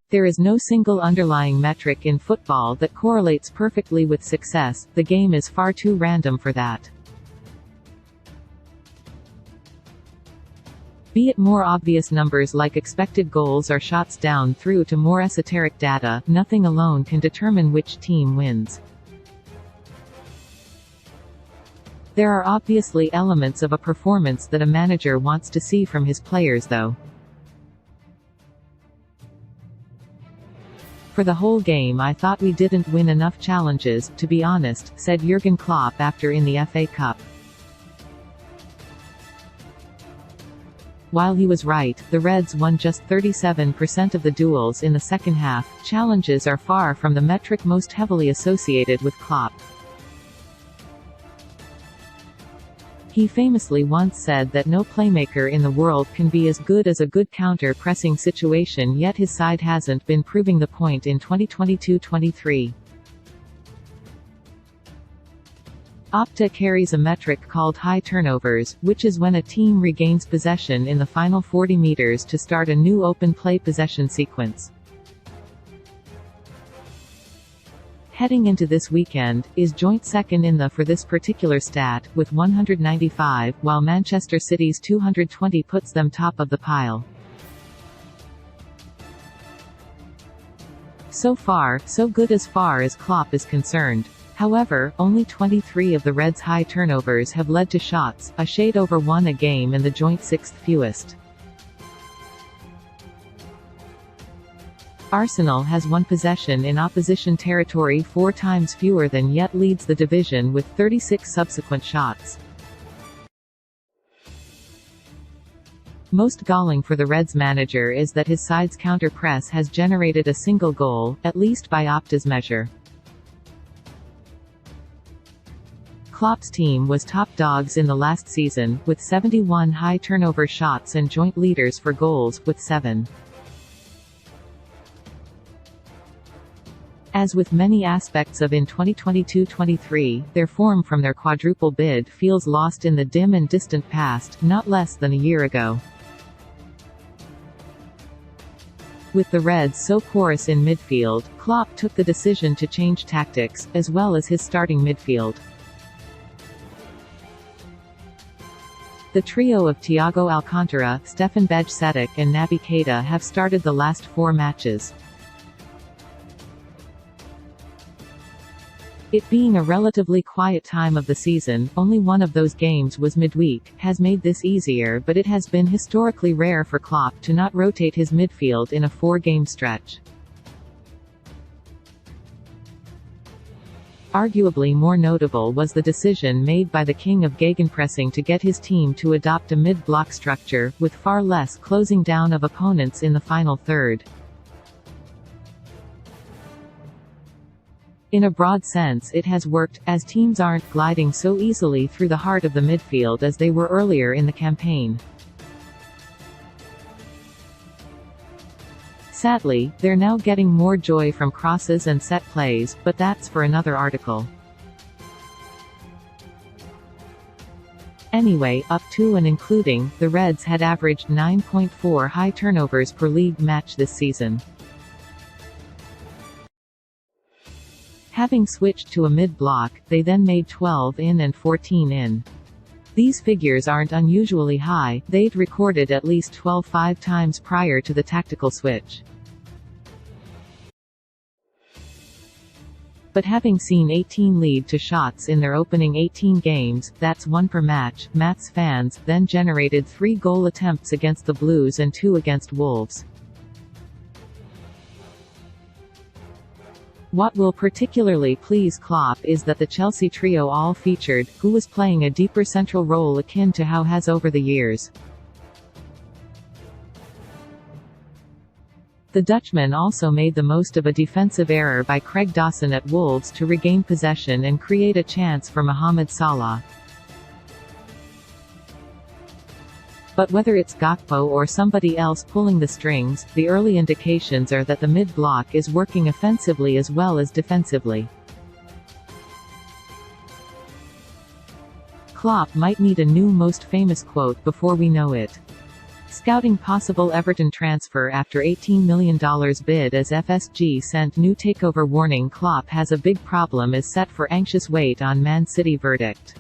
There is no single underlying metric in football that correlates perfectly with success, the game is far too random for that. Be it more obvious numbers like expected goals or shots down through to more esoteric data, nothing alone can determine which team wins. There are obviously elements of a performance that a manager wants to see from his players though. For the whole game I thought we didn't win enough challenges, to be honest, said Jurgen Klopp after in the FA Cup. While he was right, the Reds won just 37% of the duels in the second half. Challenges are far from the metric most heavily associated with Klopp. He famously once said that no playmaker in the world can be as good as a good counter-pressing situation, yet his side hasn't been proving the point in 2022-23. Opta carries a metric called high turnovers, which is when a team regains possession in the final 40 meters to start a new open play possession sequence. Heading into this weekend, is joint second in the for this particular stat, with 195, while Manchester City's 220 puts them top of the pile. So far, so good as far as Klopp is concerned. However, only 23 of the Reds' high turnovers have led to shots, a shade over one a game and the joint sixth fewest. Arsenal has won possession in opposition territory 4 times fewer than yet leads the division with 36 subsequent shots. Most galling for the Reds manager is that his side's counter-press has generated a single goal, at least by Opta's measure. Klopp's team was top dogs in the last season, with 71 high turnover shots and joint leaders for goals, with 7. As with many aspects of in 2022-23, their form from their quadruple bid feels lost in the dim and distant past, not less than a year ago. With the Reds so porous in midfield, Klopp took the decision to change tactics, as well as his starting midfield. The trio of Thiago Alcantara, Stefan Bajcetic and Naby Keita have started the last 4 matches. It being a relatively quiet time of the season, only one of those games was midweek, has made this easier, but it has been historically rare for Klopp to not rotate his midfield in a 4-game stretch. Arguably more notable was the decision made by the king of gegenpressing to get his team to adopt a mid-block structure, with far less closing down of opponents in the final third. In a broad sense it has worked, as teams aren't gliding so easily through the heart of the midfield as they were earlier in the campaign. Sadly, they're now getting more joy from crosses and set plays, but that's for another article. Anyway, up to and including, the Reds had averaged 9.4 high turnovers per league match this season. Having switched to a mid-block, they then made 12 in and 14 in. These figures aren't unusually high, they'd recorded at least 12 5 times prior to the tactical switch. But having seen 18 lead to shots in their opening 18 games, that's 1 per match, Mats fans then generated 3 goal attempts against the Blues and 2 against Wolves. What will particularly please Klopp is that the Chelsea trio all featured, who was playing a deeper central role akin to how has over the years. The Dutchman also made the most of a defensive error by Craig Dawson at Wolves to regain possession and create a chance for Mohamed Salah. But whether it's Gakpo or somebody else pulling the strings, the early indications are that the mid-block is working offensively as well as defensively. Klopp might need a new most famous quote before we know it. Scouting possible Everton transfer after $18 million bid as FSG sent new takeover warning. Klopp has a big problem is set for anxious wait on Man City verdict.